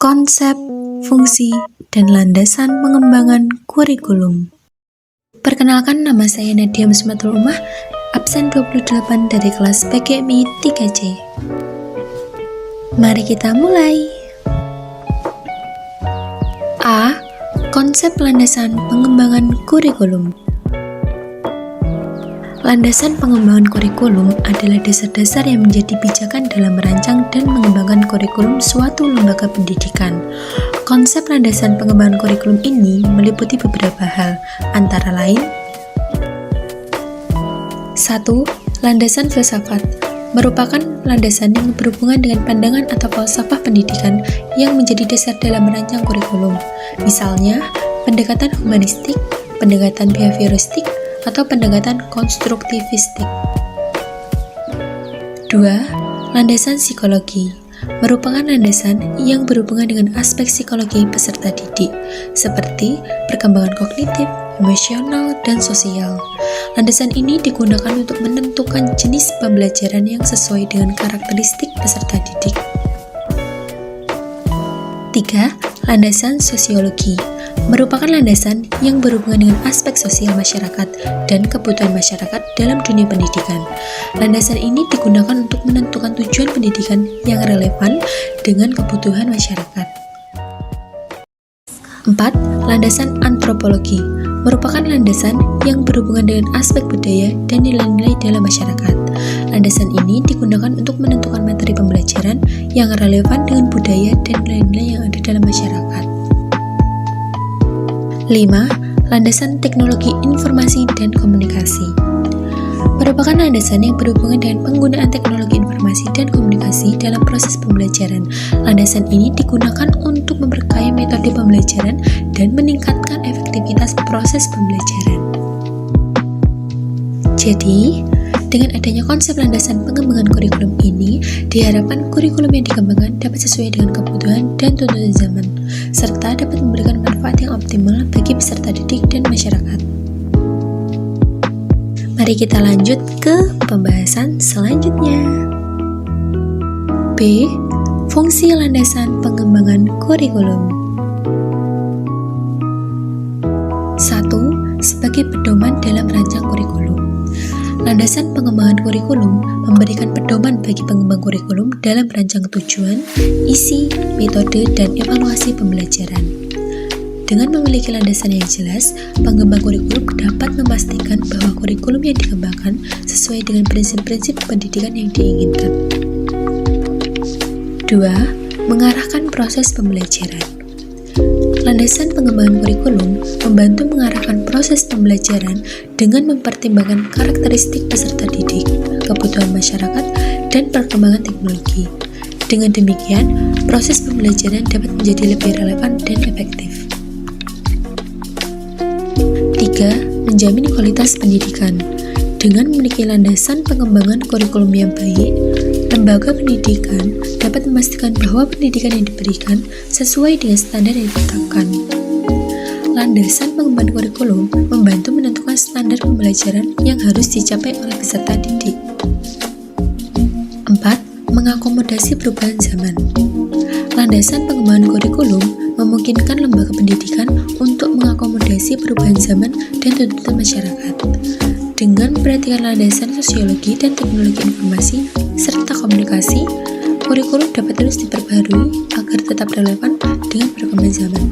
Konsep, fungsi, dan landasan pengembangan kurikulum. Perkenalkan, nama saya Nadia Musmatul Umah, absen 28 dari kelas PGMI 3C. Mari kita mulai. A. Konsep landasan pengembangan kurikulum. Landasan pengembangan kurikulum adalah dasar-dasar yang menjadi pijakan dalam merancang dan mengembangkan kurikulum suatu lembaga pendidikan. Konsep landasan pengembangan kurikulum ini meliputi beberapa hal, antara lain 1. Landasan filsafat merupakan landasan yang berhubungan dengan pandangan atau falsafah pendidikan yang menjadi dasar dalam merancang kurikulum. Misalnya, pendekatan humanistik, pendekatan behavioristik, atau pendekatan konstruktivistik. 2. Landasan psikologi merupakan landasan yang berhubungan dengan aspek psikologi peserta didik, seperti perkembangan kognitif, emosional, dan sosial. Landasan ini digunakan untuk menentukan jenis pembelajaran yang sesuai dengan karakteristik peserta didik. 3. Landasan sosiologi merupakan landasan yang berhubungan dengan aspek sosial masyarakat dan kebutuhan masyarakat dalam dunia pendidikan. Landasan ini digunakan untuk menentukan tujuan pendidikan yang relevan dengan kebutuhan masyarakat. 4. Landasan antropologi merupakan landasan yang berhubungan dengan aspek budaya dan nilai-nilai dalam masyarakat. Landasan ini digunakan untuk menentukan materi pembelajaran yang relevan dengan budaya dan nilai-nilai yang ada dalam masyarakat. 5. Landasan teknologi informasi dan komunikasi merupakan landasan yang berhubungan dengan penggunaan teknologi informasi dan komunikasi dalam proses pembelajaran. Landasan ini digunakan untuk memperkaya metode pembelajaran dan meningkatkan efektivitas proses pembelajaran. Jadi, dengan adanya konsep landasan pengembangan kurikulum ini, diharapkan kurikulum yang dikembangkan dapat sesuai dengan kebutuhan dan tuntutan zaman, serta dapat memberikan manfaat yang optimal bagi peserta didik dan masyarakat. Mari kita lanjut ke pembahasan selanjutnya. B. Fungsi landasan pengembangan kurikulum. 1. Sebagai pedoman dalam merancang kurikulum. Landasan pengembangan kurikulum memberikan pedoman bagi pengembang kurikulum dalam merancang tujuan, isi, metode, dan evaluasi pembelajaran. Dengan memiliki landasan yang jelas, pengembang kurikulum dapat memastikan bahwa kurikulum yang dikembangkan sesuai dengan prinsip-prinsip pendidikan yang diinginkan. 2. Mengarahkan proses pembelajaran. Landasan pengembangan kurikulum membantu mengarahkan proses pembelajaran dengan mempertimbangkan karakteristik peserta didik, kebutuhan masyarakat, dan perkembangan teknologi. Dengan demikian, proses pembelajaran dapat menjadi lebih relevan dan efektif. 3. Menjamin kualitas pendidikan. Dengan memiliki landasan pengembangan kurikulum yang baik, lembaga pendidikan dapat memastikan bahwa pendidikan yang diberikan sesuai dengan standar yang ditetapkan. Landasan pengembangan kurikulum membantu menentukan standar pembelajaran yang harus dicapai oleh peserta didik. 4. Mengakomodasi perubahan zaman. Landasan pengembangan kurikulum memungkinkan lembaga pendidikan untuk mengakomodasi perubahan zaman dan tuntutan masyarakat. Dengan memperhatikan landasan sosiologi dan teknologi informasi serta komunikasi, kurikulum dapat terus diperbaharui agar tetap relevan dengan perkembangan zaman.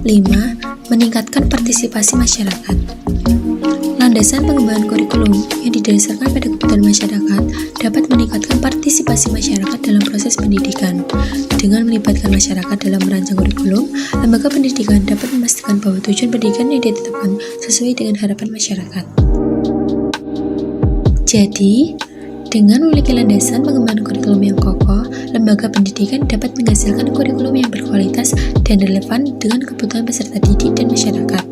5. Meningkatkan partisipasi masyarakat. Landasan pengembangan kurikulum yang didasarkan pada kebutuhan masyarakat dapat meningkatkan partisipasi masyarakat dalam proses pendidikan. Dengan melibatkan masyarakat dalam merancang kurikulum, lembaga pendidikan dapat memastikan bahwa tujuan pendidikan yang ditetapkan sesuai dengan harapan masyarakat. Jadi, dengan memiliki landasan pengembangan kurikulum yang kokoh, lembaga pendidikan dapat menghasilkan kurikulum yang berkualitas dan relevan dengan kebutuhan peserta didik dan masyarakat.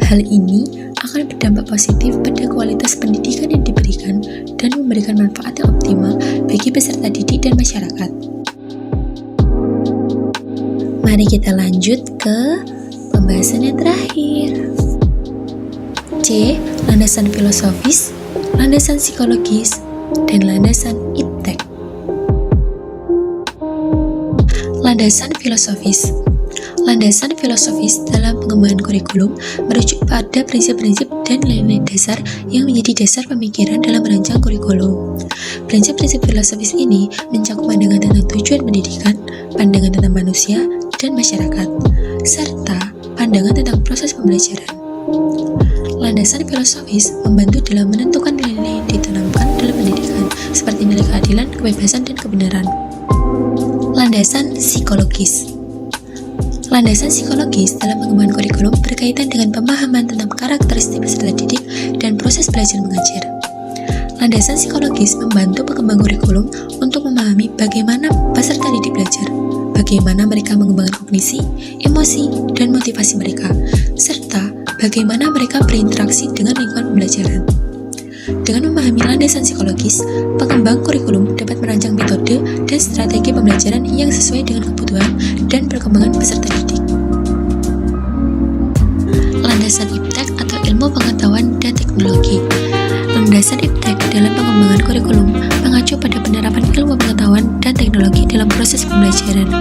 Hal ini akan berdampak positif pada kualitas pendidikan yang diberikan dan memberikan manfaat yang optimal bagi peserta didik dan masyarakat. Mari kita lanjut ke pembahasan yang terakhir. C. Landasan filosofis, landasan psikologis, dan landasan iptek. Landasan filosofis. Landasan filosofis dalam pengembangan kurikulum merujuk pada prinsip-prinsip dan nilai-nilai dasar yang menjadi dasar pemikiran dalam merancang kurikulum. Prinsip-prinsip filosofis ini mencakup pandangan tentang tujuan pendidikan, pandangan tentang manusia dan masyarakat, serta pandangan tentang proses pembelajaran. Landasan filosofis membantu dalam menentukan nilai-nilai yang ditanamkan dalam pendidikan, seperti nilai keadilan, kebebasan, dan kebenaran. Landasan psikologis. Landasan psikologis dalam pengembangan kurikulum berkaitan dengan pemahaman tentang karakteristik peserta didik dan proses belajar mengajar. Landasan psikologis membantu pengembang kurikulum untuk memahami bagaimana peserta didik belajar, bagaimana mereka mengembangkan kognisi, emosi, dan motivasi mereka, serta bagaimana mereka berinteraksi dengan lingkungan pembelajaran. Dengan memahami landasan psikologis, pengembang kurikulum dapat merancang metode dan strategi pembelajaran yang sesuai dengan kebutuhan dan perkembangan peserta didik. Landasan iptek atau ilmu pengetahuan dan teknologi. Landasan iptek dalam pengembangan kurikulum mengacu pada penerapan ilmu pengetahuan dan teknologi dalam proses pembelajaran.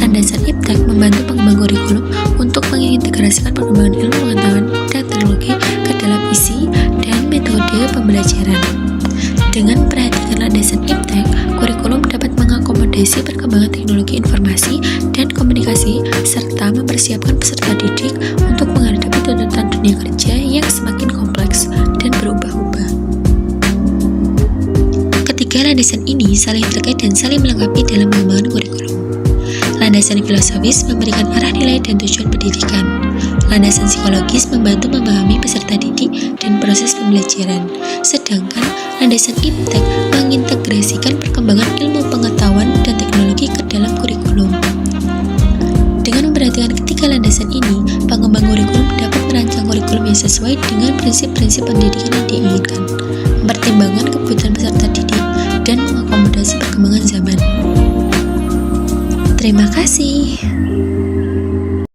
Landasan iptek membantu pengembang kurikulum untuk mengintegrasikan pengembangan ilmu pengetahuan dan teknologi ke dalam isi dan metode pembelajaran. Dengan memperhatikan landasan iptek, kurikulum dapat mengakomodasi perkembangan teknologi informasi dan komunikasi serta mempersiapkan peserta didik untuk menghadapi tuntutan dunia kerja yang semakin kompleks dan berubah-ubah. Ketiga landasan ini saling terkait dan saling melengkapi dalam pengembangan kurikulum. Landasan filosofis memberikan arah nilai dan tujuan pendidikan. Landasan psikologis membantu memahami peserta didik dan proses pembelajaran. Sedangkan landasan iptek mengintegrasikan perkembangan ilmu pengetahuan dan teknologi ke dalam kurikulum. Dengan memperhatikan ketiga landasan ini, pengembang kurikulum dapat merancang kurikulum yang sesuai dengan prinsip-prinsip pendidikan yang diinginkan, mempertimbangkan kebutuhan peserta didik, dan mengakomodasi perkembangan zaman. Terima kasih.